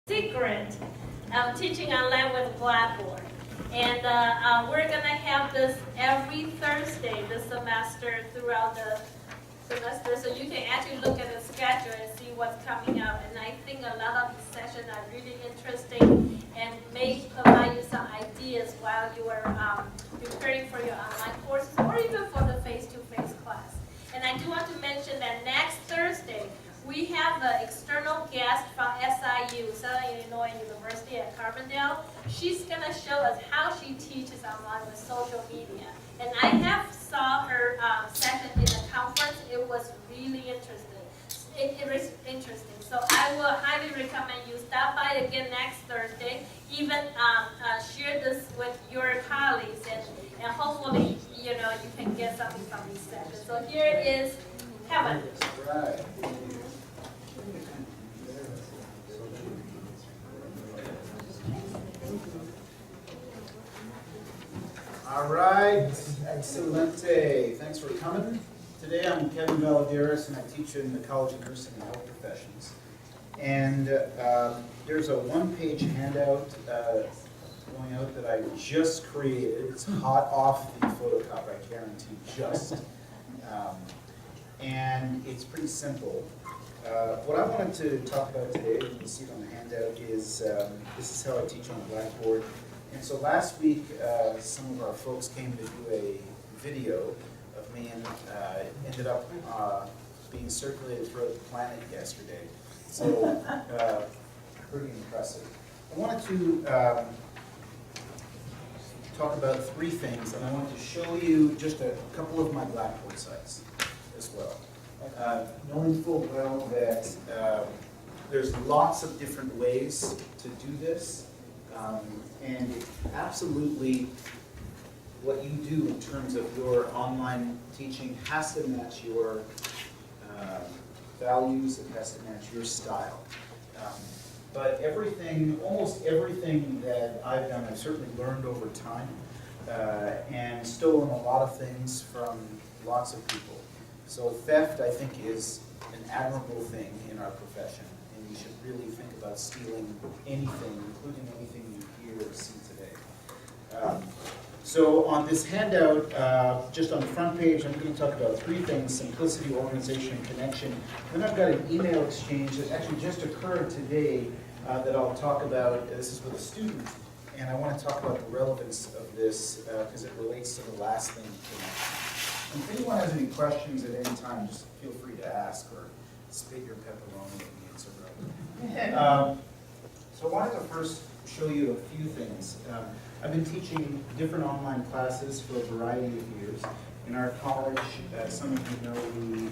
secret of teaching online with Blackboard. And we're going to have this every Thursday this semester throughout the semester, so you can actually look at the schedule and see what's coming up. And I think a lot of these sessions are really interesting and may provide you some ideas while you are preparing for your online courses or even for the face-to-face class. And I do want to mention that next Thursday, we have an external guest from SIU, Southern Illinois University at Carbondale. She's going to show us how she teaches online with social media. And I have saw her session in the conference. It was really interesting. It was interesting. So I will highly recommend you stop by again next Thursday. Even share this with your colleagues, and hopefully, you can get something from these sessions. So here is Kevin. Right. All right, excelente. Thanks for coming. Today I'm Kevin Valadares, and I teach in the College of Nursing and Health Professions. And there's a one-page handout going out that I just created. It's hot off the photocopy, I guarantee, just. And it's pretty simple. What I wanted to talk about today, you can see it on the handout, is this is how I teach on Blackboard. And so last week, some of our folks came to do a video of me, and it ended up being circulated throughout the planet yesterday. So, pretty impressive. I wanted to talk about three things, and I wanted to show you just a couple of my Blackboard sites as well. Knowing full well that there's lots of different ways to do this, and absolutely what you do in terms of your online teaching has to match your values, it has to match your style. But everything, almost everything that I've done, I've certainly learned over time, and stolen a lot of things from lots of people. So theft, I think, is an admirable thing in our profession, and you should really think about stealing anything, including anything you hear or see today. So on this handout, just on the front page, I'm going to talk about three things: simplicity, organization, and connection. Then I've got an email exchange that actually just occurred today that I'll talk about. This is with a student, and I want to talk about the relevance of this because it relates to the last thing. And if anyone has any questions at any time, just feel free to ask or spit your pepperoni at me. It's irrelevant. So I wanted to first show you a few things. I've been teaching different online classes for a variety of years. In our college, as some of you know, we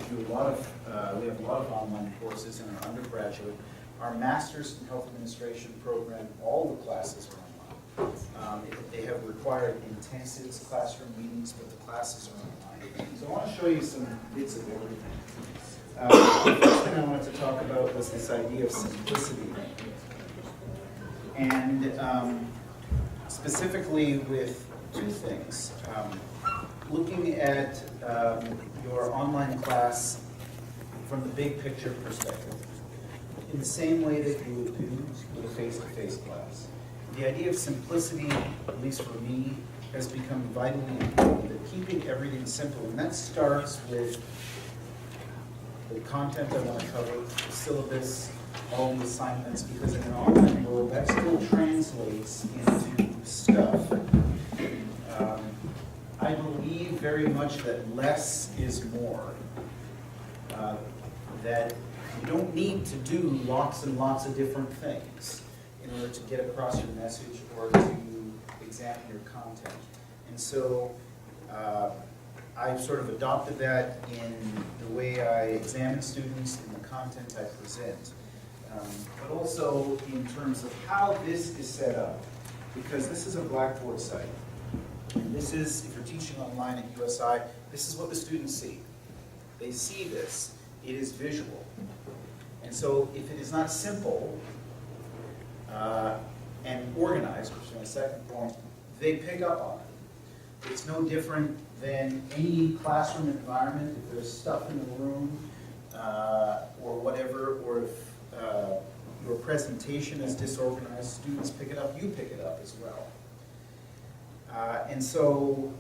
have a lot of online courses in our undergraduate. Our Master's in Health Administration program, all the classes are online. They have required intensives, classroom meetings, but the classes are online. So I want to show you some bits of everything. The first thing I wanted to talk about was this idea of simplicity. And specifically with two things. Looking at your online class from the big picture perspective, in the same way that you would do with a face-to-face class. The idea of simplicity, at least for me, has become vitally important, that keeping everything simple. And that starts with the content I want to cover, the syllabus, all the assignments, because in an online world, that still translates into stuff. I believe very much that less is more. That you don't need to do lots and lots of different things in order to get across your message or to examine your content. And so I've sort of adopted that in the way I examine students and the content I present. But also in terms of how this is set up, because this is a Blackboard site. And this is, if you're teaching online at USI, this is what the students see. They see this. It is visual. And so if it is not simple and organized, which is my second point, they pick up on it. It's no different than any classroom environment. If there's stuff in the room or whatever, or if your presentation is disorganized, students pick it up, you pick it up as well. And so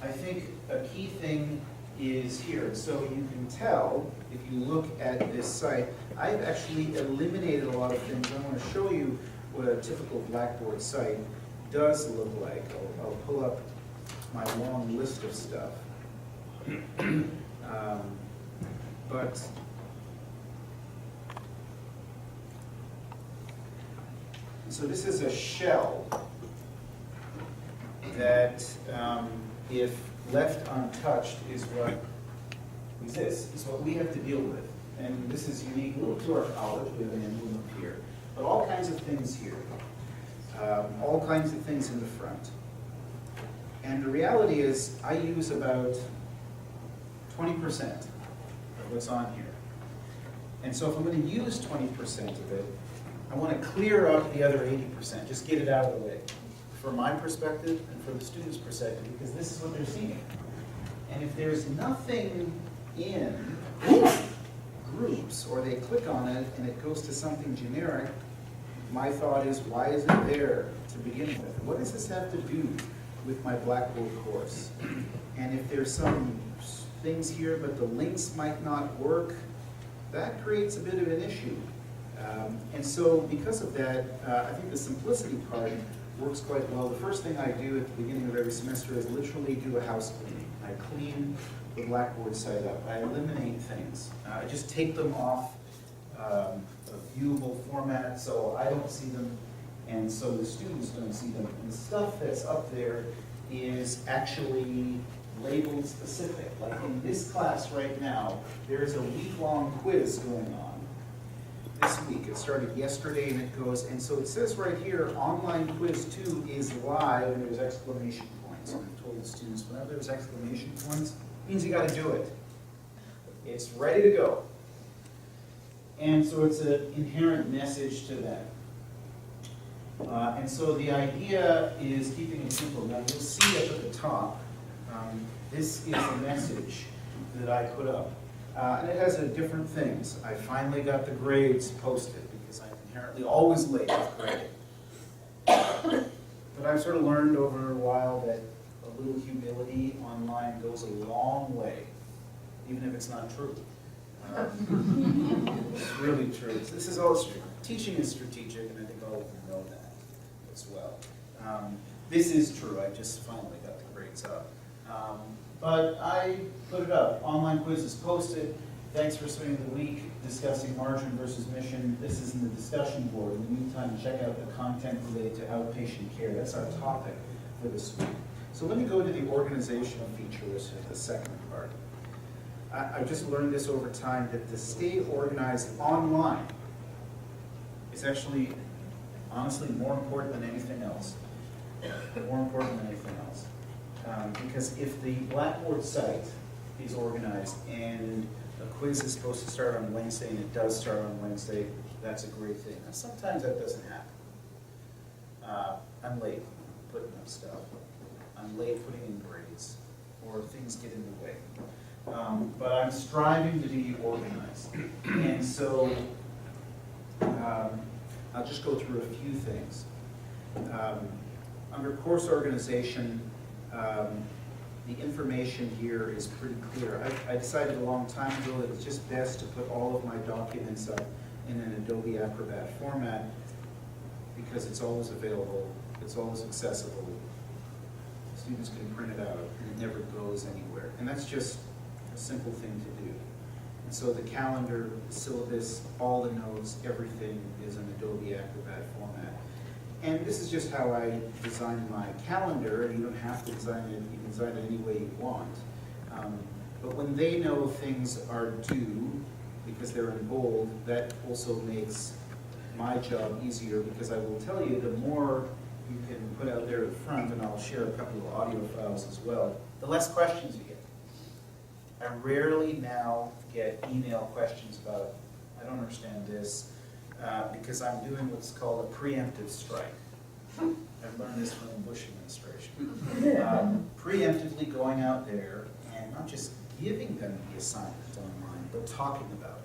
I think a key thing is here. So you can tell, if you look at this site, I've actually eliminated a lot of things. I want to show you what a typical Blackboard site does look like. I'll pull up my long list of stuff. But so this is a shell that, if left untouched, is what exists, is what we have to deal with. And this is unique a little to our college. We have an emblem up here. But all kinds of things here. All kinds of things in the front. And the reality is, I use about 20% of what's on here. And so if I'm going to use 20% of it, I want to clear up the other 80%, just get it out of the way. From my perspective and for the student's perspective, because this is what they're seeing. And if there's nothing in groups, or they click on it and it goes to something generic, my thought is, why is it there to begin with? What does this have to do with my Blackboard course? And if there's some things here, but the links might not work, that creates a bit of an issue. And so because of that, I think the simplicity part works quite well. The first thing I do at the beginning of every semester is literally do a house cleaning. I clean the Blackboard site up. I eliminate things. I just take them off a viewable format so I don't see them, and so the students don't see them. And the stuff that's up there is actually labeled specific. Like in this class right now, there's a week-long quiz going on. This week, it started yesterday and it goes, and so it says right here, online quiz 2 is live, and there's exclamation points. And I've told the students, whenever there's exclamation points, it means you got to do it. It's ready to go. And so it's an inherent message to them. And so the idea is keeping it simple. Now you'll see up at the top, this is a message that I put up. And it has different things. I finally got the grades posted because I'm inherently always late with grading. But I've sort of learned over a while that a little humility online goes a long way, even if it's not true. It's really true. This is all teaching is strategic, and I think all of you know that as well. This is true. I just finally got the grades up. But I put it up. Online quiz is posted. Thanks for spending the week discussing margin versus mission. This is in the discussion board. In the meantime, check out the content related to outpatient care. That's our topic for this week. So let me go to the organizational features of the second part. I've just learned this over time, that to stay organized online is actually, honestly, more important than anything else. More important than anything else. Because if the Blackboard site is organized and a quiz is supposed to start on Wednesday and it does start on Wednesday, that's a great thing. Now, sometimes that doesn't happen. I'm late putting up stuff. I'm late putting in grades, or things get in the way. But I'm striving to be organized. And so I'll just go through a few things. Under course organization, the information here is pretty clear. I decided a long time ago that it's just best to put all of my documents up in an Adobe Acrobat format because it's always available, it's always accessible. Students can print it out, and it never goes anywhere. And that's just a simple thing to do. And so the calendar, the syllabus, all the notes, everything is an Adobe Acrobat format. And this is just how I design my calendar. You don't have to design it, you can design it any way you want. But when they know things are due, because they're in bold, that also makes my job easier, because I will tell you, the more you can put out there at the front, and I'll share a couple of audio files as well, the less questions you get. I rarely now get email questions about, I don't understand this, because I'm doing what's called a preemptive strike. I've learned this from the Bush administration. Preemptively going out there and not just giving them the assignment online, but talking about it.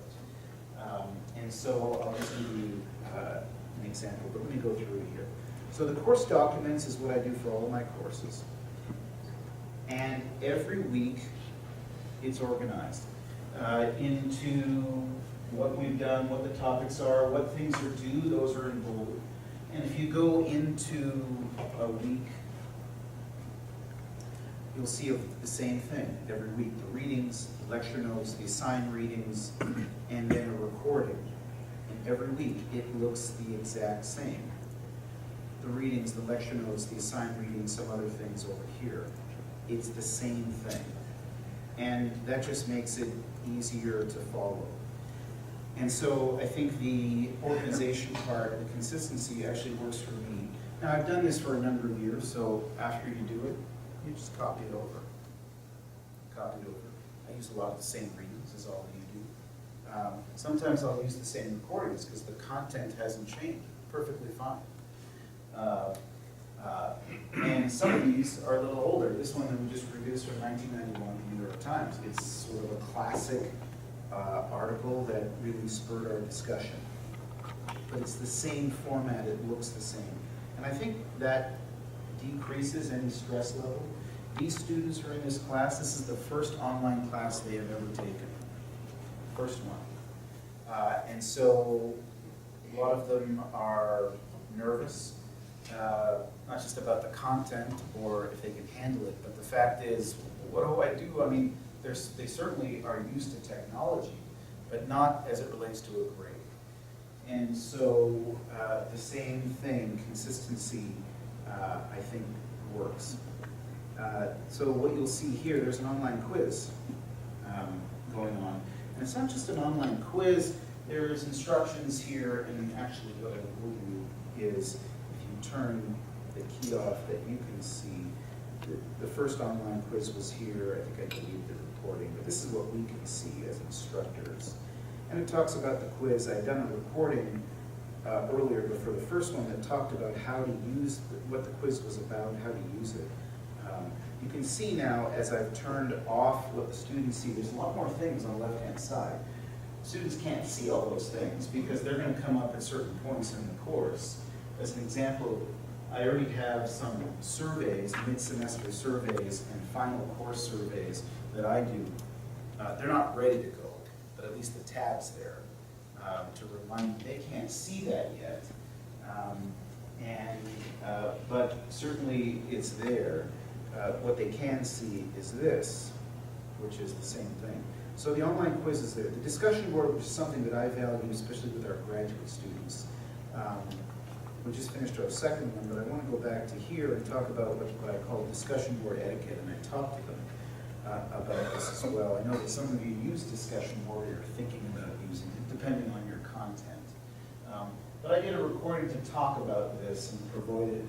And so I'll just give you an example, but let me go through it here. So the course documents is what I do for all of my courses. And every week, it's organized into what we've done, what the topics are, what things are due, those are in bold. And if you go into a week, you'll see the same thing every week. The readings, the lecture notes, the assigned readings, and then a recording. And every week, it looks the exact same. The readings, the lecture notes, the assigned readings, some other things over here. It's the same thing. And that just makes it easier to follow. And so I think the organization part, the consistency actually works for me. Now I've done this for a number of years, so after you do it, you just copy it over. Copy it over. I use a lot of the same readings as all of you do. Sometimes I'll use the same recordings because the content hasn't changed. Perfectly fine. And some of these are a little older. This one that we just produced from 1991, the New York Times. It's sort of a classic article that really spurred our discussion. But it's the same format, it looks the same. And I think that decreases any stress level. These students are in this class. This is the first online class they have ever taken. First one. And so a lot of them are nervous. Not just about the content or if they can handle it, but the fact is, what do I do? I mean, they certainly are used to technology, but not as it relates to a grade. And so the same thing, consistency, I think works. So what you'll see here, there's an online quiz going on. And it's not just an online quiz, there's instructions here, and actually what I will do is, if you turn the key off that you can see, the first online quiz was here. I think I deleted the recording, but this is what we can see as instructors. And it talks about the quiz. I had done a recording earlier, but for the first one that talked about how to use, what the quiz was about, how to use it. You can see now, as I've turned off what the students see, there's a lot more things on the left-hand side. Students can't see all those things because they're going to come up at certain points in the course. As an example, I already have some surveys, mid-semester surveys and final course surveys that I do. They're not ready to go, but at least the tab's there to remind me. They can't see that yet, but certainly it's there. What they can see is this, which is the same thing. So the online quiz is there. The discussion board, which is something that I value, especially with our graduate students. We just finished our second one, but I want to go back to here and talk about what I call discussion board etiquette, and I talked to them about this as well. I know that some of you use discussion board or are thinking about using it, depending on your content. But I did a recording to talk about this and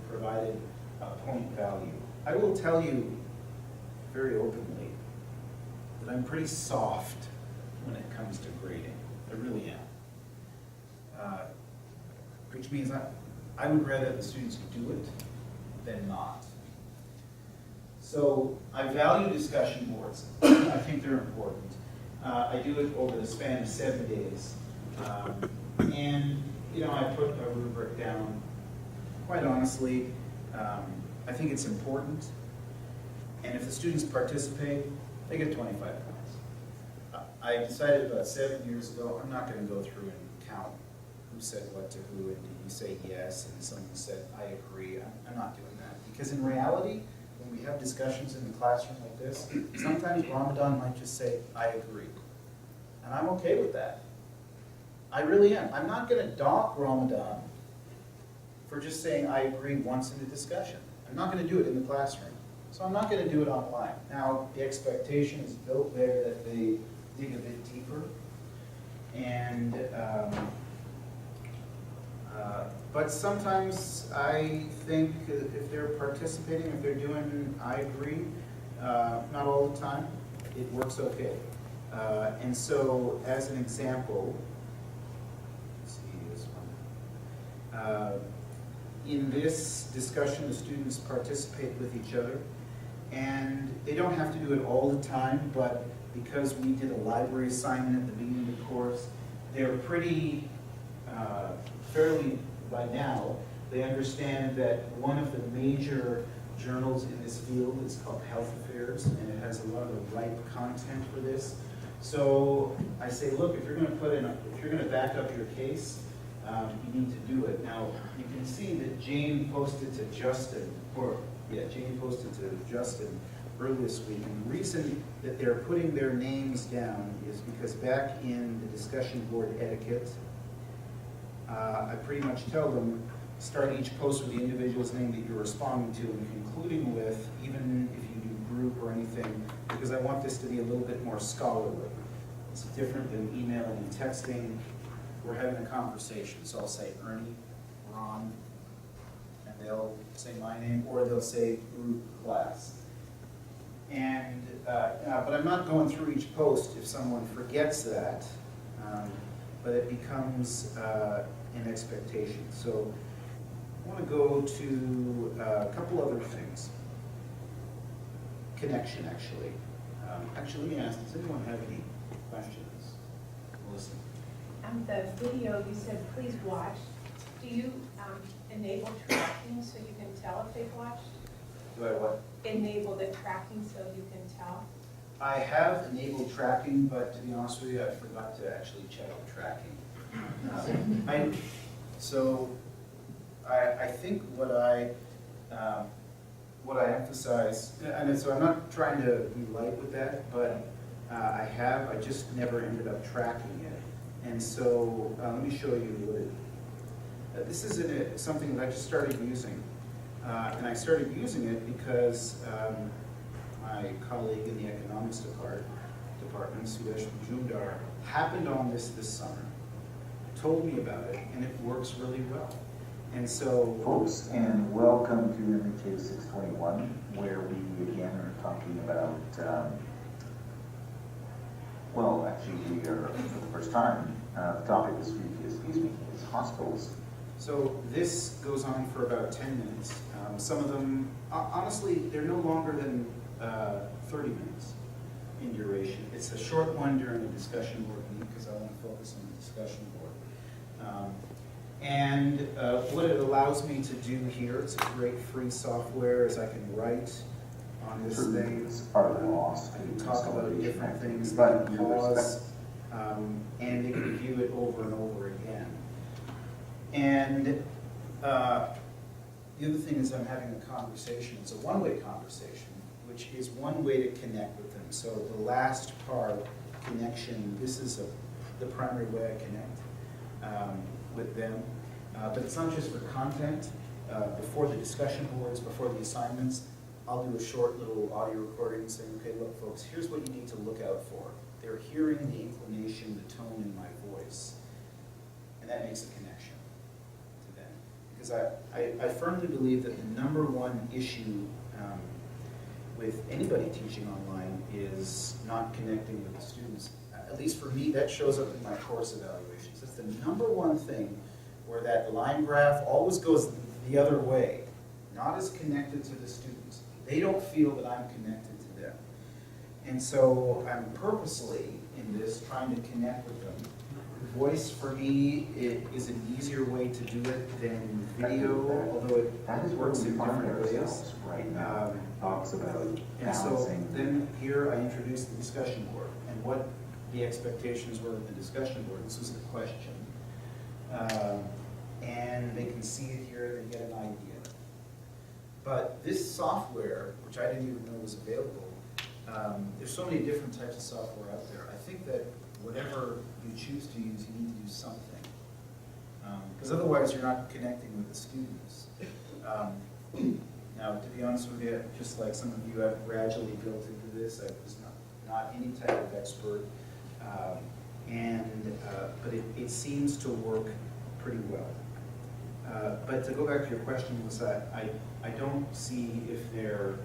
provided a point value. I will tell you very openly that I'm pretty soft when it comes to grading. I really am. Which means I would rather the students do it than not. So I value discussion boards. I think they're important. I do it over the span of 7 days. And I put a rubric down. Quite honestly, I think it's important. And if the students participate, they get 25 points. I decided about 7 years ago, I'm not going to go through and count who said what to who, and did you say yes, and someone said, I agree. I'm not doing that. Because in reality, when we have discussions in the classroom like this, sometimes Ramadan might just say, I agree. And I'm okay with that. I really am. I'm not going to dock Ramadan for just saying I agree once in a discussion. I'm not going to do it in the classroom. So I'm not going to do it online. Now, the expectation is built there that they dig a bit deeper. And but sometimes I think if they're participating, if they're doing I agree, not all the time, it works okay. And so as an example, let's see this one. In this discussion, the students participate with each other, and they don't have to do it all the time, but because we did a library assignment at the beginning of the course, they're pretty fairly by now, they understand that one of the major journals in this field is called Health Affairs, and it has a lot of ripe content for this. So I say, look, if you're going to back up your case, you need to do it. Now, you can see that Jane posted to Justin earlier this week. And the reason that they're putting their names down is because back in the discussion board etiquette, I pretty much tell them, start each post with the individual's name that you're responding to and concluding with, even if you do group or anything, because I want this to be a little bit more scholarly. It's different than emailing and texting. We're having a conversation, so I'll say Ernie, Ron, and they'll say my name, or they'll say group, class. And, but I'm not going through each post if someone forgets that, but it becomes an expectation. So I want to go to a couple other things. Connection, actually. Actually, let me ask, does anyone have any questions? Listen. The video you said, please watch. Do you enable tracking so you can tell if they've watched? Do I what? Enable the tracking so you can tell? I have enabled tracking, but to be honest with you, I forgot to actually check the tracking. I think what I emphasize, and so I'm not trying to be light with that, but I just never ended up tracking it. And so let me show you what it, this is something that I just started using. And I started using it because my colleague in the economics department, Sudesh Majumdar, happened on this summer, told me about it, and it works really well. And so, folks, and welcome to MHA 621, where we again are talking about, well, actually we are, for the first time, the topic this week is hospitals. So this goes on for about 10 minutes. Some of them, honestly, they're no longer than 30 minutes in duration. It's a short one during the discussion board meeting because I want to focus on the discussion board. What it allows me to do here, it's a great free software, is I can write on this thing. Are lost. I can talk about different things, I can pause, and they can view it over and over again. And the other thing is I'm having a conversation. It's a one-way conversation, which is one way to connect with them. So the last part, connection, this is the primary way I connect with them. But it's not just for content. Before the discussion boards, before the assignments, I'll do a short little audio recording saying, okay, look, folks, here's what you need to look out for. They're hearing the inclination, the tone in my voice. And that makes a connection to them. Because I firmly believe that the number one issue with anybody teaching online is not connecting with the students. At least for me, that shows up in my course evaluations. That's the number one thing where that line graph always goes the other way, not as connected to the students. They don't feel that I'm connected to them. And so I'm purposely in this trying to connect with them. Voice for me is an easier way to do it than video, although it works in different ways. Right now, talks about And so balancing. then here I introduced the discussion board and what the expectations were of the discussion board. This was the question. And they can see it here, they get an idea. But this software, which I didn't even know was available, there's so many different types of software out there. I think that whatever you choose to use, you need to do something. Because otherwise you're not connecting with the students. Now, to be honest with you, just like some of you, I've gradually built into this. I was not any type of expert. But it seems to work pretty well. But to go back to your question, Melissa, I don't see if they're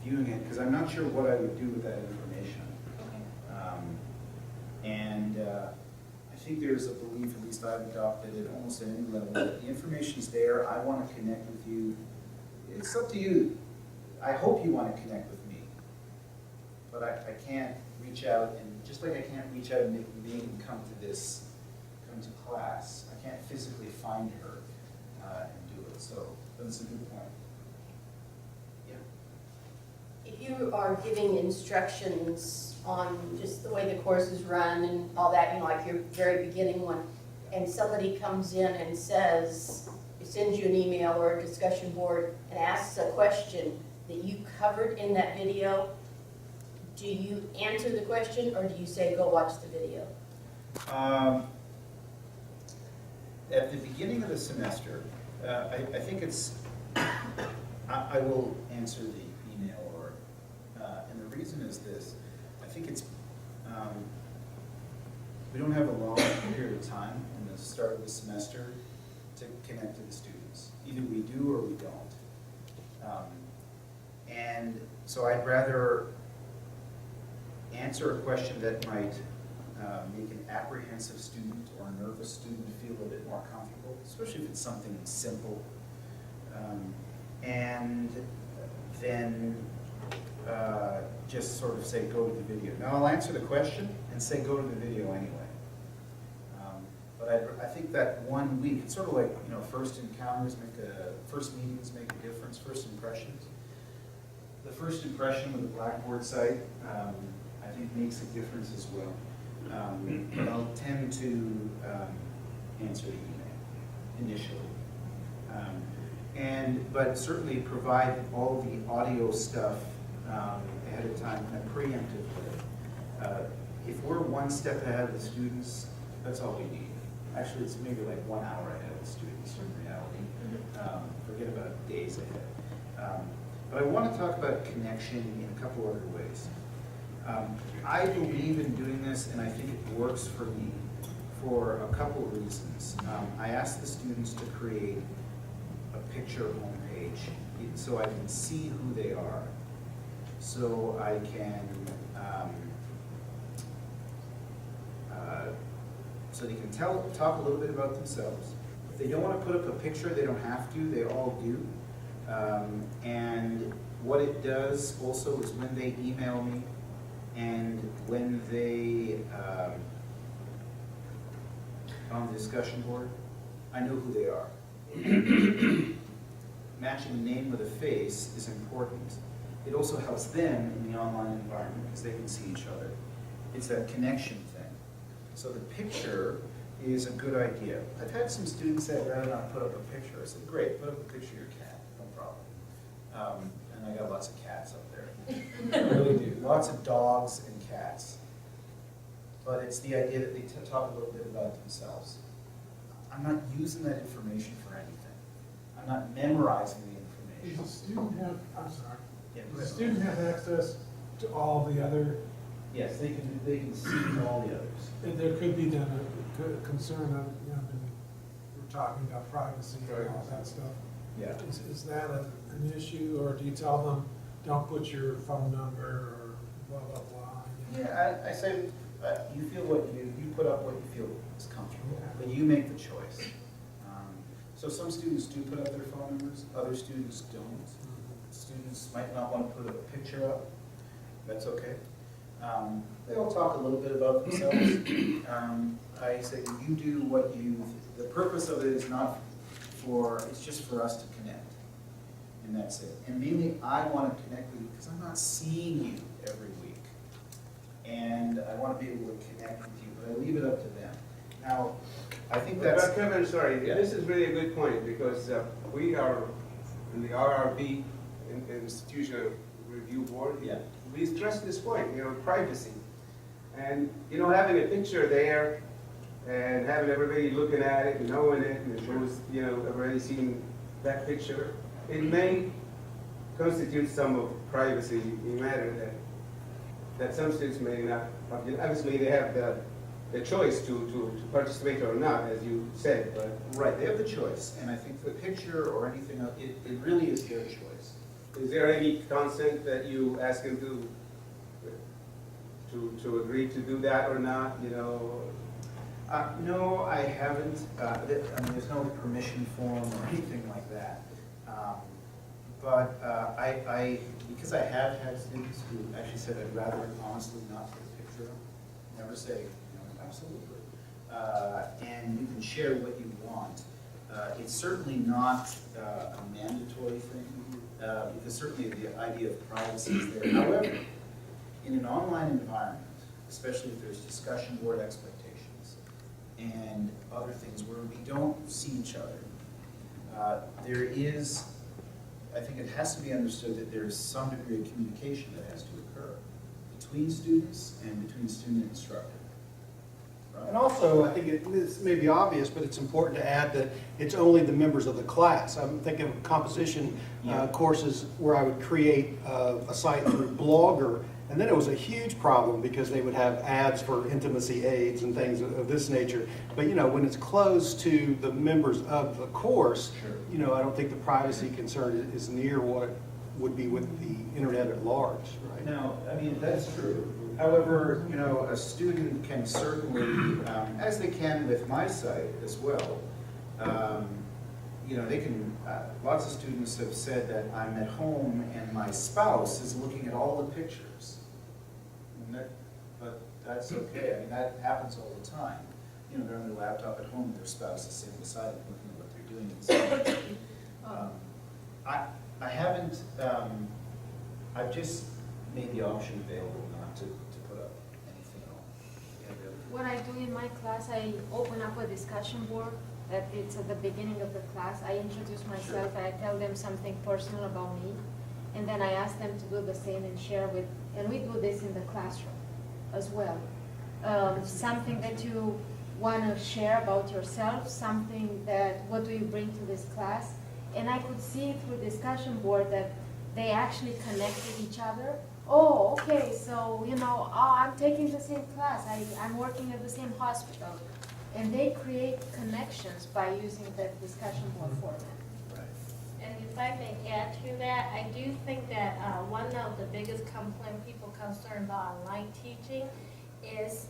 viewing it, because I'm not sure what I would do with that information. I think there's a belief, at least I've adopted it almost at any level, that the information's there, I want to connect with you. It's up to you. I hope you want to connect with me. But I can't reach out, and just like I can't reach out and make them come to come to class. I can't physically find her and do it, so that's a good point. Yeah. If you are giving instructions on just the way the course is run and all that, you know, like your very beginning one, and somebody comes in and says, sends you an email or a discussion board and asks a question that you covered in that video, do you answer the question or do you say, go watch the video? At the beginning of the semester, I think it's, I will answer the email or, and the reason is this, I think it's, we don't have a long period of time in the start of the semester to connect to the students. Either we do or we don't. And so I'd rather answer a question that might make an apprehensive student or a nervous student feel a bit more comfortable, especially if it's something simple. And then just sort of say, go to the video. Now I'll answer the question and say, go to the video anyway. But I think that 1 week, it's sort of like, you know, first encounters first meetings make a difference, first impressions. The first impression with the Blackboard site, I think makes a difference as well. But I'll tend to answer the email initially. But certainly provide all the audio stuff ahead of time in a preemptive way. If we're one step ahead of the students, that's all we need. Actually, it's maybe like 1 hour ahead of the students in reality. Forget about days ahead. But I want to talk about connection in a couple other ways. I believe in doing this, and I think it works for me for a couple of reasons. I ask the students to create a picture homepage so I can see who they are, so I can so they can talk a little bit about themselves. If they don't want to put up a picture, they don't have to. They all do. And what it does also is when they email me and when they on the discussion board, I know who they are. Matching a name with a face is important. It also helps them in the online environment because they can see each other. It's that connection thing. So the picture is a good idea. I've had some students say, I'd rather not put up a picture. I said, great, put up a picture of your cat, no problem. And I got lots of cats up there. I really do. Lots of dogs and cats. But it's the idea that they talk a little bit about themselves. I'm not using that information for anything. I'm not memorizing the Does information. the student have, I'm sorry, Yeah, does the student have access to all the other, yes, they can see all the others. and there could be then a concern of, you know, we're talking about privacy and all that stuff. Yeah. Is that an issue, or do you tell them, don't put your phone number or blah, blah, blah? Yeah, I say, you feel what you put up what you feel is comfortable, but you make the choice. So some students do put up their phone numbers, other students don't. Students might not want to put a picture up, that's okay. They all talk a little bit about themselves. I say, you do what the purpose of it is not it's just for us to connect, and that's it. And mainly, I want to connect with you because I'm not seeing you every week, and I want to be able to connect with you, but I leave it up to them. Now, I think that's... But Kevin, sorry, Yeah. this is really a good point, because we are in the RRB, Institutional Review Board. Yeah. We stress this point, you know, privacy. And, you know, having a picture there and having everybody looking at it and knowing it, and who's, you know, already seen that picture, it may constitute some of privacy matter that some students may not. Obviously, they have the choice to participate or not, as you said, but Right, they have the choice, and I think the picture or anything else, it really is their choice. is there any consent that you ask them to agree to do that or not, you know? No, I haven't. I mean, there's no permission form or anything like that. But because I have had students who actually said, I'd rather honestly not put a picture up, never say, you know, absolutely. and you can share what you want. It's certainly not a mandatory thing, because certainly the idea of privacy is there. However, in an online environment, especially if there's discussion board expectations and other things where we don't see each other, there is, I think it has to be understood that there's some degree of communication that has to occur between students and between student and instructor. Right? And also, I think this may be obvious, but it's important to add that it's only the members of the class. I'm thinking of composition courses where I would create a site through Blogger, and then it was a huge problem because they would have ads for intimacy aids and things of this nature. But you know, when it's closed to the members of the course, Sure. you know, I don't think the privacy concern is near what it would be with the internet at large, right? No, I mean, that's true. However, you know, a student can certainly, as they can with my site as well, you know, they can, lots of students have said that I'm at home and my spouse is looking at all the pictures. But that's okay, I mean, that happens all the time. You know, they're on their laptop at home and their spouse is sitting beside them looking at what they're doing. And so, I haven't, I've just made the option available not to put up anything at all. Yeah, really. What I do in my class, I open up a discussion board that it's at the beginning of the class. I introduce myself, I tell them something personal about me, and then I ask them to do the same and share with, and we do this in the classroom as well. Something that you want to share about yourself, something that, what do you bring to this class? And I could see through discussion board that they actually connected each other. Oh, okay, so, you know, oh, I'm taking the same class, I'm working at the same hospital. And they create connections by using that discussion board format. And if I may add to that, I do think that one of the biggest complaint people concerned about online teaching is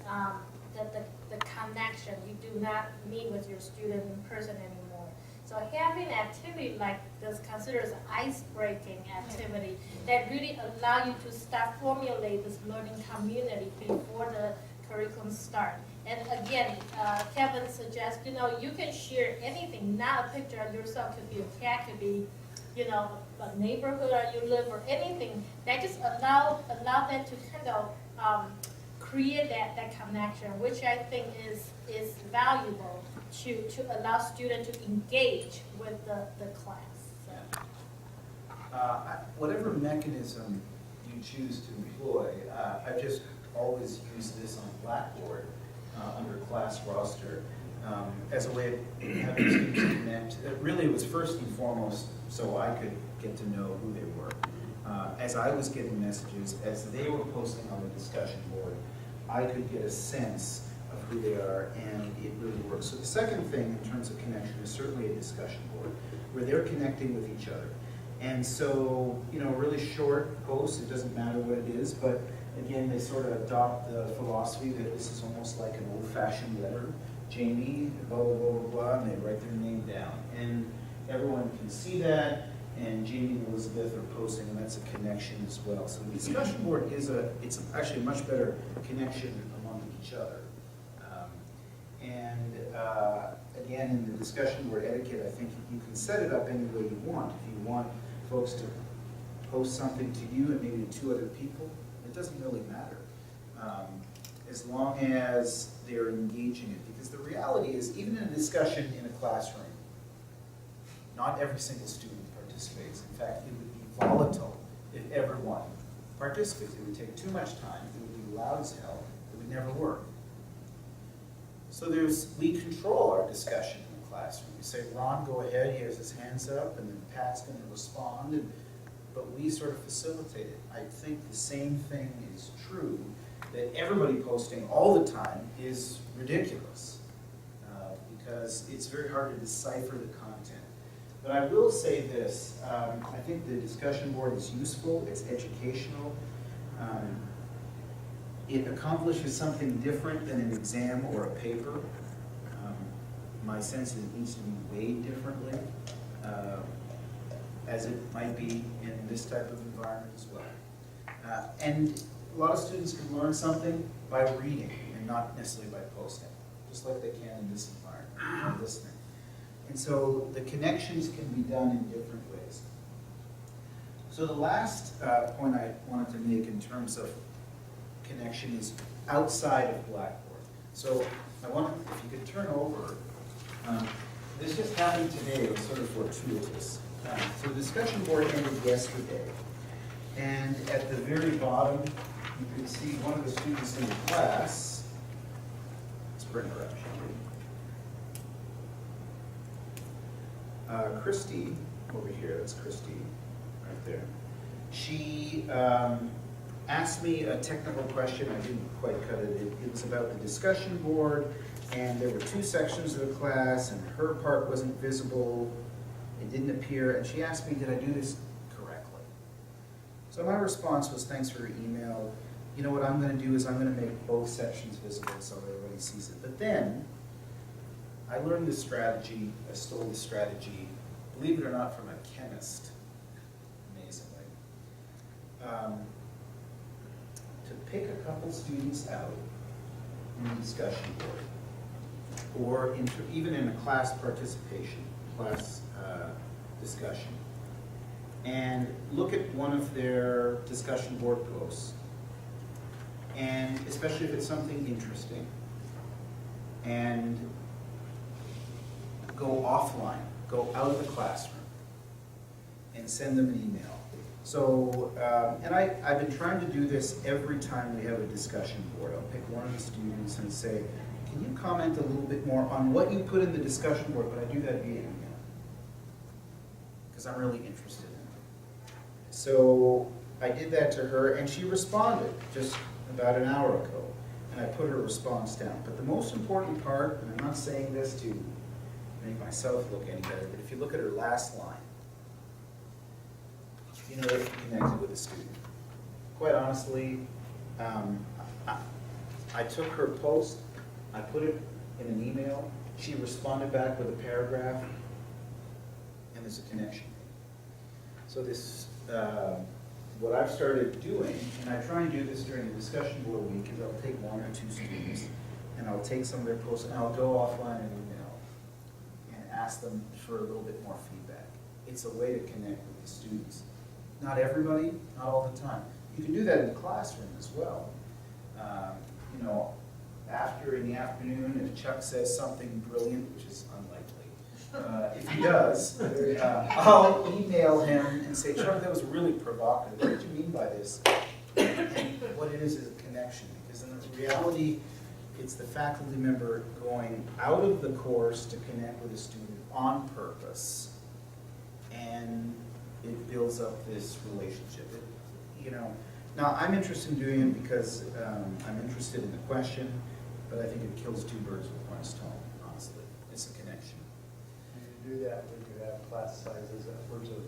that the connection. You do not meet with your student in person anymore. So having activity like this considered as ice-breaking activity that really allow you to start formulate this learning community before the curriculum start. And again, Kevin suggests, you know, you can share anything, not a picture of yourself, could be a cat, could be, you know, a neighborhood where you live or anything. That just allow them to kind of create that connection, which I think is valuable to allow students to engage with the class. So. Whatever mechanism you choose to employ, I just always use this on Blackboard under class roster as a way of having students connect. It really was first and foremost so I could get to know who they were. As I was getting messages, as they were posting on the discussion board, I could get a sense of who they are, and it really works. So the second thing in terms of connection is certainly a discussion board where they're connecting with each other. And so, you know, really short posts, it doesn't matter what it is, but again, they sort of adopt the philosophy that this is almost like an old-fashioned letter. Jamie, blah, blah, blah, blah, blah, and they write their name down. And everyone can see that, and Jamie and Elizabeth are posting, and that's a connection as well. So the discussion board is it's actually a much better connection among each other. Again, in the discussion board etiquette, I think you can set it up any way you want. If you want folks to post something to you and maybe to two other people, it doesn't really matter, as long as they're engaging it. Because the reality is, even in a discussion in a classroom, not every single student participates. In fact, it would be volatile if everyone participates. It would take too much time, it would be loud as hell, it would never work. So we control our discussion in the classroom. We say, Ron, go ahead, he has his hands up, and then Pat's going to respond, but we sort of facilitate it. I think the same thing is true, that everybody posting all the time is ridiculous, because it's very hard to decipher the content. But I will say this, I think the discussion board is useful, it's educational. It accomplishes something different than an exam or a paper. My sense is it needs to be weighed differently, as it might be in this type of environment as well. And a lot of students can learn something by reading and not necessarily by posting. just like they can in this environment, listening. And so the connections can be done in different ways. So the last point I wanted to make in terms of connection is outside of Blackboard. So I want, if you could turn over, this just happened today, it was sort of fortuitous. So the discussion board ended yesterday, and at the very bottom, you can see one of the students in the class. Let's bring her up, shall we? Christy, over here, that's Christy, right there. She asked me a technical question, I didn't quite cut it. It was about the discussion board, and there were two sections of the class, and her part wasn't visible, it didn't appear, and she asked me, did I do this correctly? So my response was, thanks for your email. You know what I'm going to do is I'm going to make both sections visible so everybody sees it. But then, I learned this strategy, I stole this strategy, believe it or not, from a chemist, amazingly. To pick a couple students out in the discussion board, or even in a class participation, class discussion, and look at one of their discussion board posts, and especially if it's something interesting, and go offline, go out of the classroom, and send them an email. So, and I've been trying to do this every time we have a discussion board. I'll pick one of the students and say, can you comment a little bit more on what you put in the discussion board, but I do that via email, because I'm really interested in it. So I did that to her, and she responded just about an hour ago, and I put her response down. But the most important part, and I'm not saying this to make myself look any better, but if you look at her last line, you know that you connected with a student. Quite honestly, I took her post, I put it in an email, she responded back with a paragraph, and there's a connection. So this, what I've started doing, and I try and do this during the discussion board week, is I'll take one or two students, and I'll take some of their posts, and I'll go offline and email, and ask them for a little bit more feedback. It's a way to connect with the students. Not everybody, not all the time. You can do that in the classroom as well. You know, in the afternoon, if Chuck says something brilliant, which is unlikely, if he does, I'll email him and say, Chuck, that was really provocative. What did you mean by this? And what it is a connection, because in reality, it's the faculty member going out of the course to connect with a student on purpose, and it builds up this relationship. Now I'm interested in doing it because I'm interested in the question, but I think it kills two birds with one stone, honestly. It's a connection. You do that when you have class sizes upwards of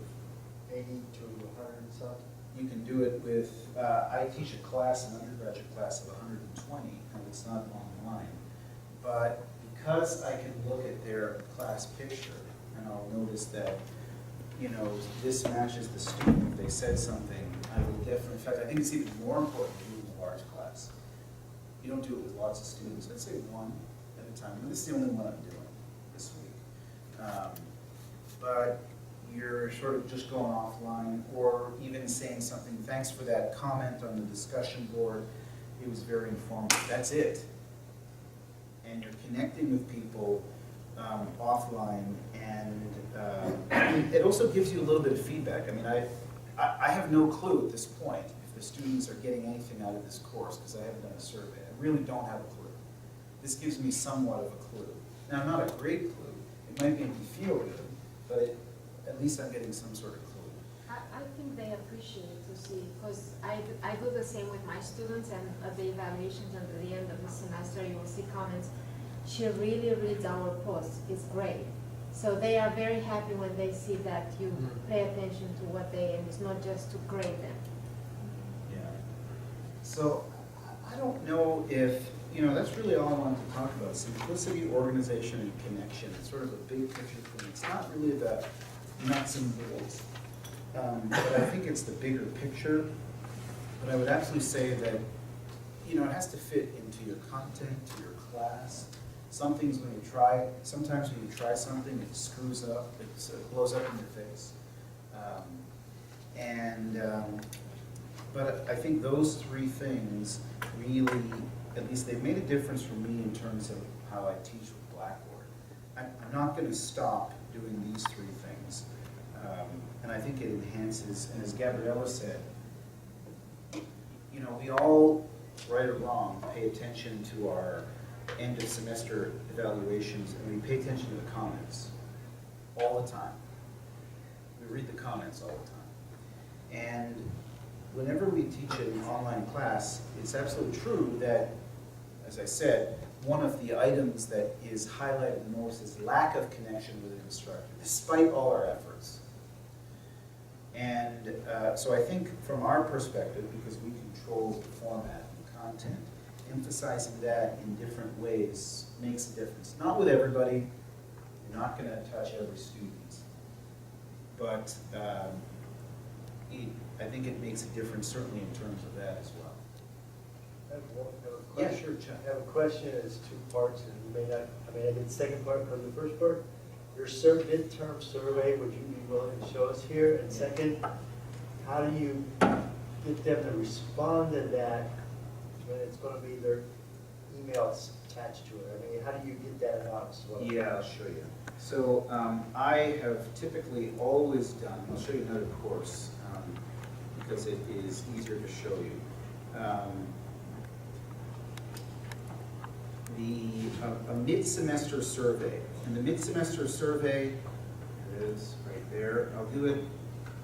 80 to 100 and some? You can do it with, I teach a class, an undergraduate class of 120, and it's not online. But because I can look at their class picture, and I'll notice that, this matches the student. If they said something, I will definitely, in fact, I think it's even more important to do it in a large class. You don't do it with lots of students. I'd say one at a time. And this is the only one I'm doing this week. But you're sort of just going offline, or even saying something, thanks for that comment on the discussion board. It was very informative. That's it. And you're connecting with people offline, and it also gives you a little bit of feedback. I mean, I have no clue at this point if the students are getting anything out of this course, because I haven't done a survey. I really don't have a clue. This gives me somewhat of a clue. Now, not a great clue. It might make me feel good, but at least I'm getting some sort of clue. I think they appreciate to see, because I do the same with my students, and at the evaluations at the end of the semester, you will see comments. She really reads our posts. It's great. So they are very happy when they see that you pay attention to what and it's not just to grade them. Yeah. So I don't know if, that's really all I wanted to talk about. Simplicity, organization, and connection. It's sort of a big picture for me. It's not really about nuts and bolts, but I think it's the bigger picture. But I would absolutely say that, it has to fit into your content, to your class. sometimes when you try something, it screws up, it blows up in your face. But I think those three things really, at least they've made a difference for me in terms of how I teach with Blackboard. I'm not going to stop doing these three things. And I think it enhances, and as Gabriella said, you know, we all, right or wrong, pay attention to our end of semester evaluations, and we pay attention to the comments all the time. We read the comments all the time. And whenever we teach an online class, it's absolutely true that, as I said, one of the items that is highlighted the most is lack of connection with an instructor, despite all our efforts. And so I think from our perspective, because we control the format and content, emphasizing that in different ways makes a difference. Not with everybody, you're not going to touch every student, but I think it makes a difference certainly in terms of that as well. I have a Yeah, question. sure, Chuck. I have a question, it's two parts, and you may not, I mean, I did the second part, but the first part, your midterm survey, would you be willing to show us here? And second, how do you get them to respond to that when it's going to be their emails attached to it? I mean, how do you get that out as well? Yeah, I'll show you. So I have typically always done, I'll show you another course because it is easier to show you. A mid-semester survey. And the mid-semester survey, there it is right there. I'll do it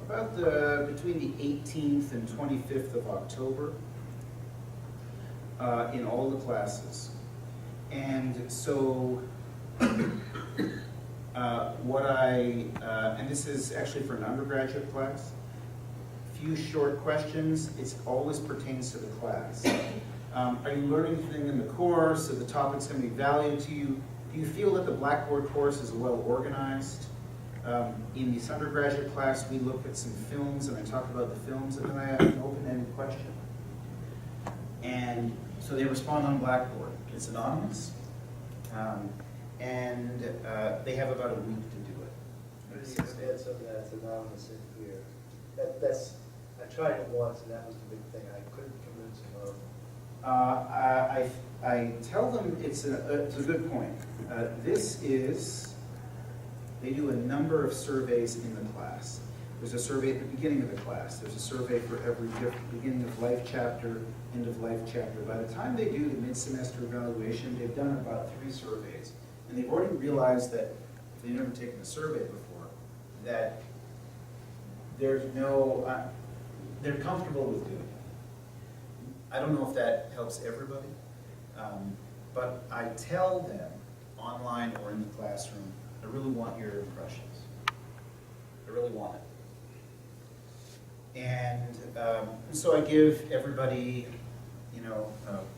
about between the 18th and 25th of October in all the classes. And so and this is actually for an undergraduate class, few short questions. It always pertains to the class. Are you learning anything in the course? Are the topics going to be valued to you? Do you feel that the Blackboard course is well organized? In this undergraduate class, we look at some films, and I talk about the films, and then I have an open-ended question. And so they respond on Blackboard. It's anonymous, and they have about a week to do it. Maybe you could add something that's anonymous in here. I tried it once, and that was the big thing. I couldn't convince them of. I tell them it's a good point. They do a number of surveys in the class. There's a survey at the beginning of the class. There's a survey for every beginning of life chapter, end of life chapter. By the time they do the mid-semester evaluation, they've done about 3 surveys. And they've already realized that if they've never taken a survey before, that there's no, they're comfortable with doing it. I don't know if that helps everybody, but I tell them online or in the classroom, I really want your impressions. I really want it. And so I give everybody,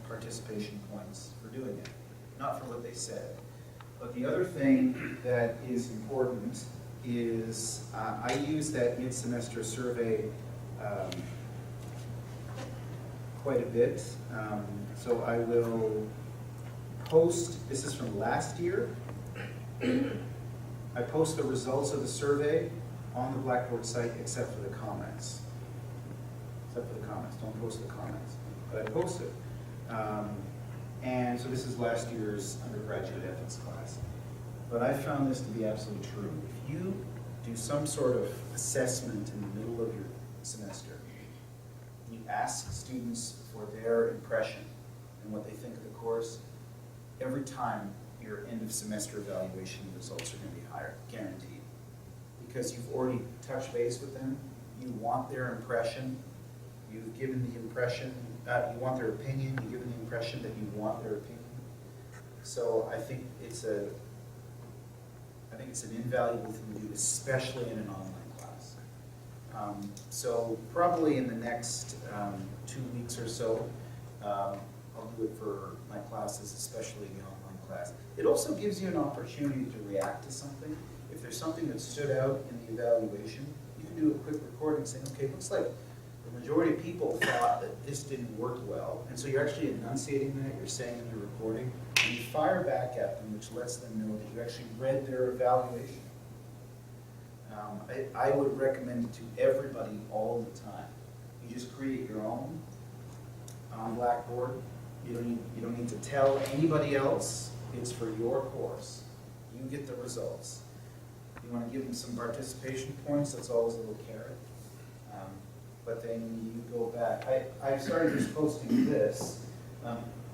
participation points for doing it, not for what they said. But the other thing that is important is I use that mid-semester survey quite a bit. So I will post, this is from last year, I post the results of the survey on the Blackboard site except for the comments. Except for the comments, don't post the comments, but I post it. And so this is last year's undergraduate ethics class. But I found this to be absolutely true. If you do some sort of assessment in the middle of your semester, you ask students for their impression and what they think of the course, every time your end of semester evaluation results are going to be higher, guaranteed. Because you've already touched base with them, you want their impression, you've given the impression, you want their opinion, you've given the impression that you want their opinion. So I think it's an invaluable thing to do, especially in an online class. So probably in the next 2 weeks or so, I'll do it for my classes, especially the online class. It also gives you an opportunity to react to something. If there's something that stood out in the evaluation, you can do a quick recording saying, okay, looks like the the majority of people thought that this didn't work well. And so you're actually enunciating that, you're saying in your recording, and you fire back at them, which lets them know that you actually read their evaluation. I would recommend it to everybody all the time. You just create your own on Blackboard. You don't need to tell anybody else. It's for your course. You get the results. You want to give them some participation points, that's always a little carrot. But then you go back. I've started just posting this,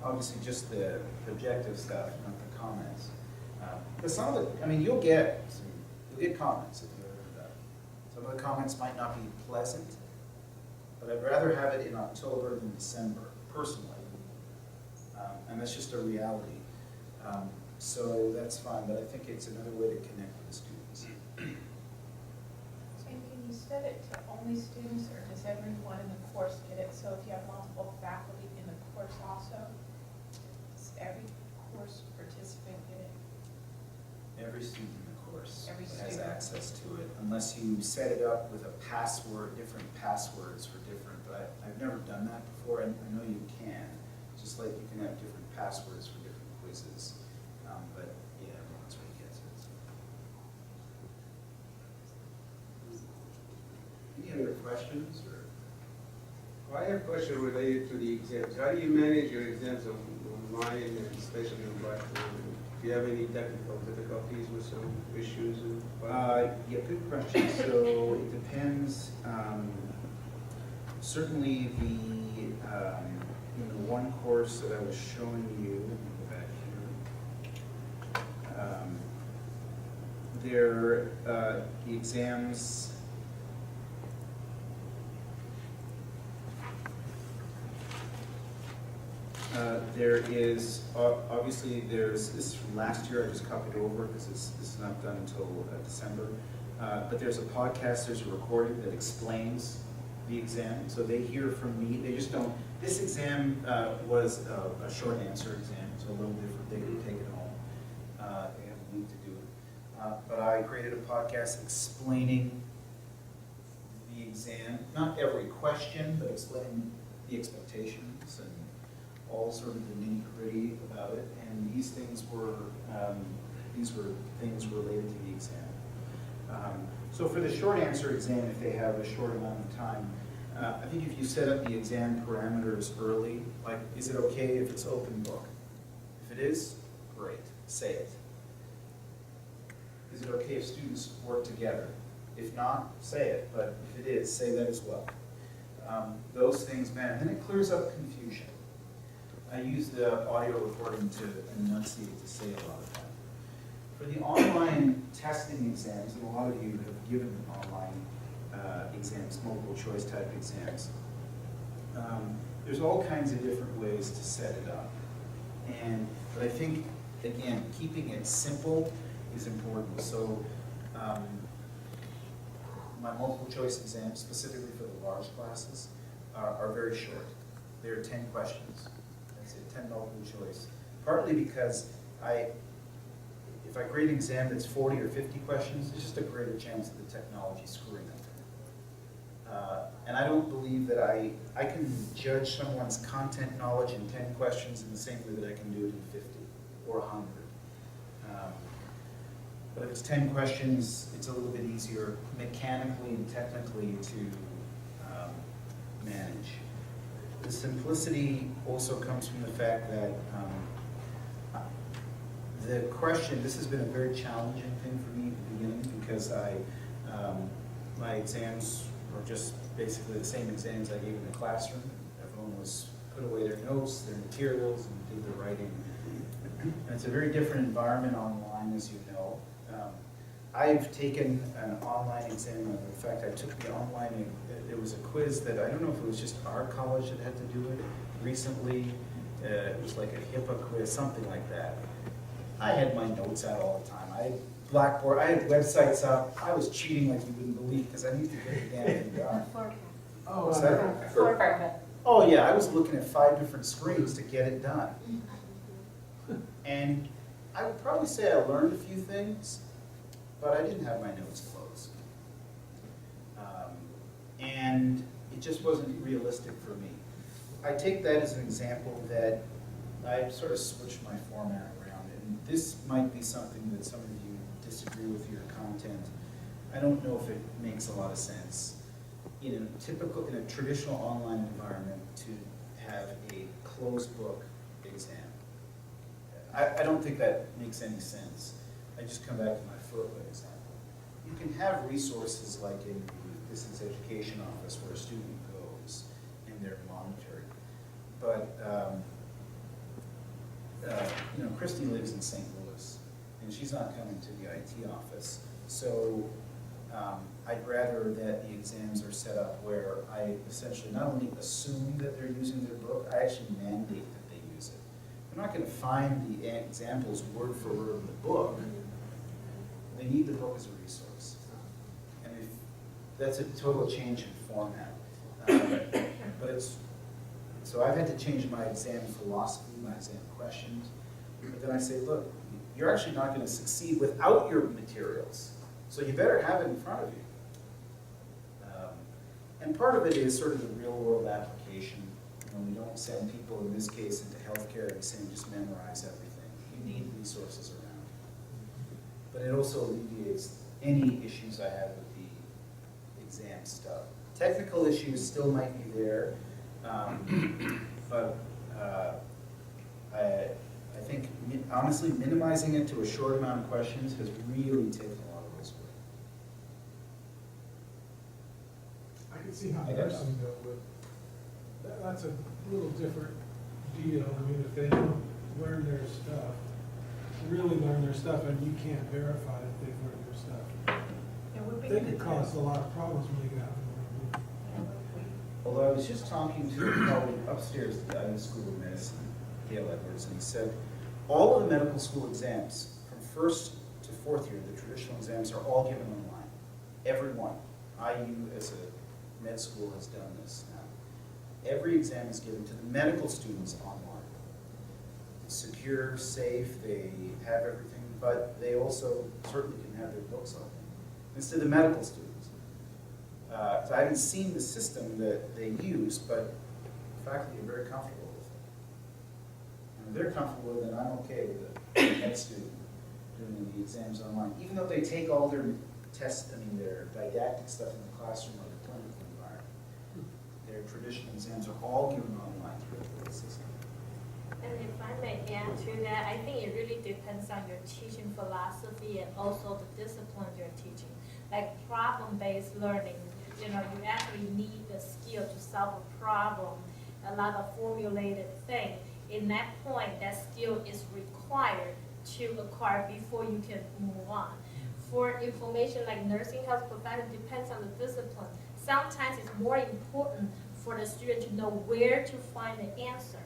obviously just the objective stuff, not the comments. But some of the, I mean, you'll get comments if you ever that. Some of the comments might not be pleasant, but I'd rather have it in October than December, personally. And that's just a reality. So that's fine, but I think it's another way to connect with the students. And can you set it to only students, or does everyone in the course get it? So if you have multiple faculty in the course also, does every course participant get it? Every student in the course Every has student. access to it, unless you set it up with a password, different passwords for different, but I've never done that before, and I know you can. Just like you can have different passwords for different quizzes, but yeah, everyone's right gets it. Any other questions, or? I have a question related to the exams. How do you manage your exams online and especially on Blackboard? Do you have any technical difficulties with some issues? Yeah, good question. So it depends. Certainly in the one course that I was showing you, let me go back here. The exams. There is, obviously this is from last year, I just copied over because this is not done until December. But there's a podcast, there's a recording that explains the exam. So they hear from me, they just don't, this exam was a short answer exam, so a little different, they could take it home. They have a week to do it. But I created a podcast explaining the exam, not every question, but explaining the expectations and all sort of the nitty-gritty about it, and these things were things related to the exam. So for the short answer exam, if they have a short amount of time, I think if you set up the exam parameters early, like, is it okay if it's open book? If it is, great, say it. Is it okay if students work together? If not, say it, but if it is, say that as well. Those things matter, and then it clears up confusion. I use the audio recording to enunciate, to say a lot of that. For the online testing exams, and a lot of you have given online exams, multiple choice type exams, there's all kinds of different ways to set it up. But I think, again, keeping it simple is important. So my multiple choice exams, specifically for the large classes, are very short. They're 10 questions. 10 multiple choice. Partly because if I grade an exam that's 40 or 50 questions, there's just a greater chance of the technology screwing up. And I don't believe that I can judge someone's content knowledge in 10 questions in the same way that I can do it in 50 or 100. But if it's 10 questions, it's a little bit easier mechanically and technically to manage. The simplicity also comes from the fact that the question, this has been a very challenging thing for me at the beginning because my exams were just basically the same exams I gave in the classroom. Everyone was put away their notes, their materials, and did the writing. And it's a very different environment online, as you know. I've taken an online exam. In fact, I took the online, it was a quiz that, I don't know if it was just our college that had to do it recently. It was like a HIPAA quiz, something like that. I had my notes out all the time. I had Blackboard, I had websites up. I was cheating like you wouldn't believe because I needed to get the damn thing done. Oh, was that? Oh yeah, I was looking at 5 different screens to get it done. And I would probably say I learned a few things, but I didn't have my notes closed. And it just wasn't realistic for me. I take that as an example that I sort of switched my format around, and this might be something that some of you disagree with your content. I don't know if it makes a lot of sense in a traditional online environment to have a closed book exam. I don't think that makes any sense. I just come back to my Furtway example. You can have resources like in the distance education office where a student goes and they're monitored. But, Christy lives in St. Louis and she's not coming to the IT office. So I'd rather that the exams are set up where I essentially not only assume that they're using their book, I actually mandate that they use it. I'm not going to find the examples word for word in the book. They need the book as a resource. And that's a total change in format. So I've had to change my exam philosophy, my exam questions. But then I say, look, you're actually not going to succeed without your materials. So you better have it in front of you. And part of it is sort of the real world application. We don't send people, in this case, into healthcare and saying just memorize everything. You need resources around. But it also alleviates any issues I have with the exam stuff. Technical issues still might be there, but I think, honestly, minimizing it to a short amount of questions has really taken a lot of this away. I can see how I guess. nursing though would, that's a little different deal. I mean, if they don't learn their stuff, really learn their stuff, and you can't verify that they've learned their stuff, It would be. they could cause a lot of problems when they get out of the Although I was just talking to a colleague upstairs at the School of Medicine, Gail Edwards, and he said all of the medical school exams from first to fourth year, the traditional exams, are all given online. Every one. IU as a med school has done this now. Every exam is given to the medical students online. It's secure, safe, they have everything, but they also certainly can have their books on them. It's to the medical students. So I haven't seen the system that they use, but faculty are very comfortable with it. And if they're comfortable with it, I'm okay with a med student doing the exams online, even though they take all their tests, their didactic stuff in the classroom or the clinical environment. Their traditional exams are all given online through the system. And if I may add to that, I think it really depends on your teaching philosophy and also the discipline you're teaching. Like problem-based learning, you actually need the skill to solve a problem, a lot of formulated thing. In that point, that skill is required to acquire before you can move on. For information like nursing health profession, depends on the discipline. Sometimes it's more important for the student to know where to find the answer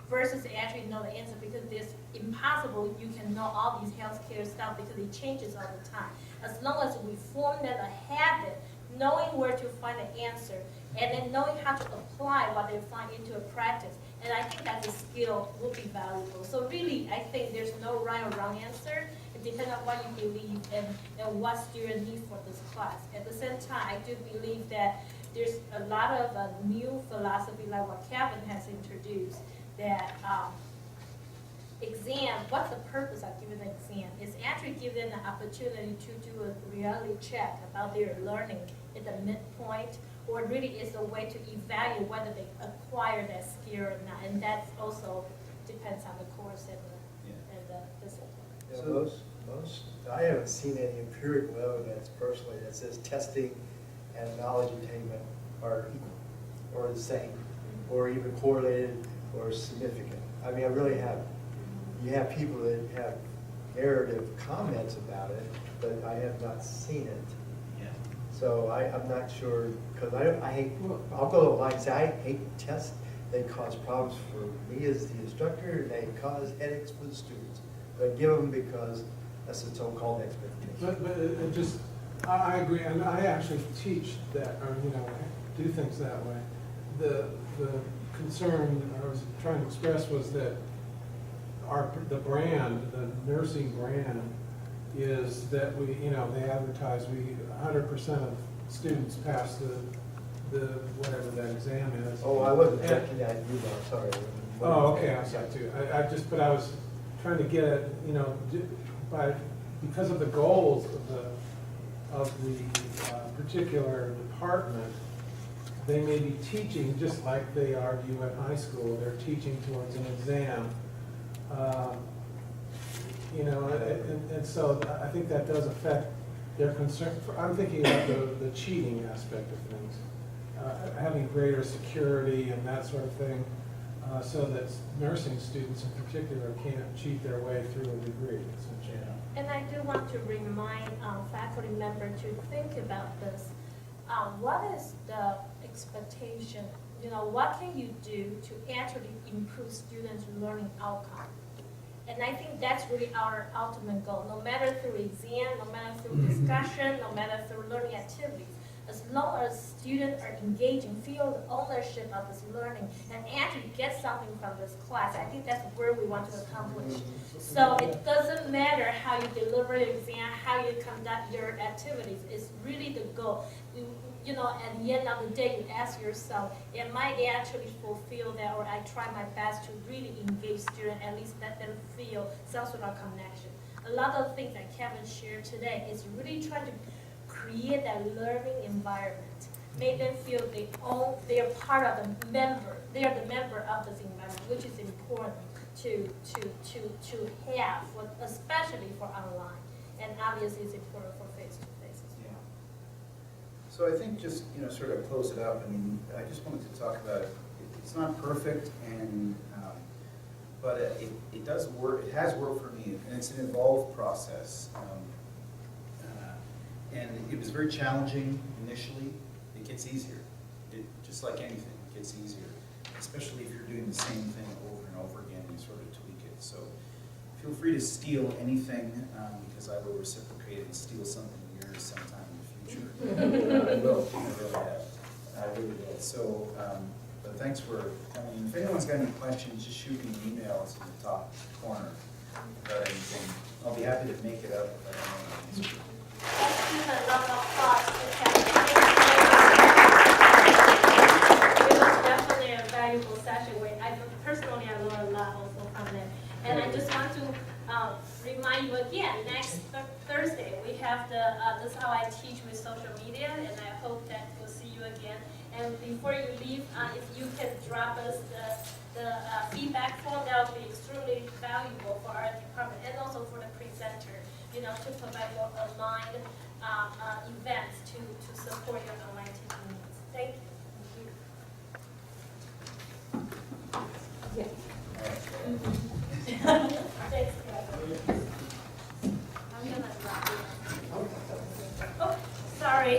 versus to actually know the answer, because it's impossible you can know all these healthcare stuff because it changes all the time. As long as we form that a habit, knowing where to find the answer, and then knowing how to apply what they find into a practice, and I think that the skill will be valuable. So really, I think there's no right or wrong answer. It depends on what you believe and what students need for this class. At the same time, I do believe that there's a lot of new philosophy, like what Kevin has introduced, that exam, what's the purpose of giving an exam? It's actually giving them the opportunity to do a reality check about their learning at the midpoint, or really is a way to evaluate whether they acquire that skill or not. And that also depends on the course and the discipline. You know, I haven't seen any empirical evidence personally that says testing and knowledge attainment are equal, or the same, or even correlated or significant. I mean, I really haven't. You have people that have narrative comments about it, but I have not seen it. Yeah. So I'm not sure, because I hate, I'll go online and say, I hate tests. They cause problems for me as the instructor, and they cause headaches for the students. But give them because that's the so-called expectation. But it just, I agree, and I actually teach that, or, do things that way. The concern I was trying to express was that the brand, the nursing brand, is that we, they advertise 100% of students pass the whatever that exam is. Oh, I wasn't checking that, you know, sorry. Oh, okay, I'm sorry too. But I was trying to get at, you know, because of the goals of the particular department, they may be teaching, just like they argue at high school, they're teaching towards an exam. You know, and so I think that does affect their concern. I'm thinking about the cheating aspect of things, having greater security and that sort of thing, so that nursing students in particular can't cheat their way through a degree, essentially. And I do want to remind faculty members to think about this. What is the expectation? You know, what can you do to actually improve students' learning outcome? And I think that's really our ultimate goal. No matter through exam, no matter through discussion, no matter through learning activities, as long as students are engaging, feel the ownership of this learning, and actually get something from this class, I think that's where we want to accomplish. So it doesn't matter how you deliver the exam, how you conduct your activities. It's really the goal. You know, at the end of the day, you ask yourself, am I actually fulfill that, or I try my best to really engage students, at least let them feel some sort of connection. A lot of things that Kevin shared today is really trying to create that learning environment, make them feel they're part of the member, they're the member of this environment, which is important to have, especially for online, and obviously it's important for face-to-face as well. So I think just, you know, sort of close it up, I mean, I just wanted to talk about, it's not perfect, and but it does work, it has worked for me, and it's an involved process. And it was very challenging initially. It gets easier. Just like anything, it gets easier, especially if you're doing the same thing over and over again, you sort of tweak it. So feel free to steal anything, because I will reciprocate and steal something yours sometime in the future. I will. I really have. I really will. So, but thanks for coming. If anyone's got any questions, just shoot me an email. It's in the top corner about anything. I'll be happy to make it up if I don't know the answer. Let's give a round of applause to Kevin. It was definitely a valuable session where personally I learned a lot also from it. And I just want to remind you again, next Thursday we have this is how I teach with social media, and I hope that we'll see you again. And before you leave, if you can drop us the feedback form, that will be extremely valuable for our department and also for the presenter, you know, to provide more aligned events to support your online teaching needs. Thank you. Yeah. Thanks, Kevin. I'm gonna drop it. Oh, sorry.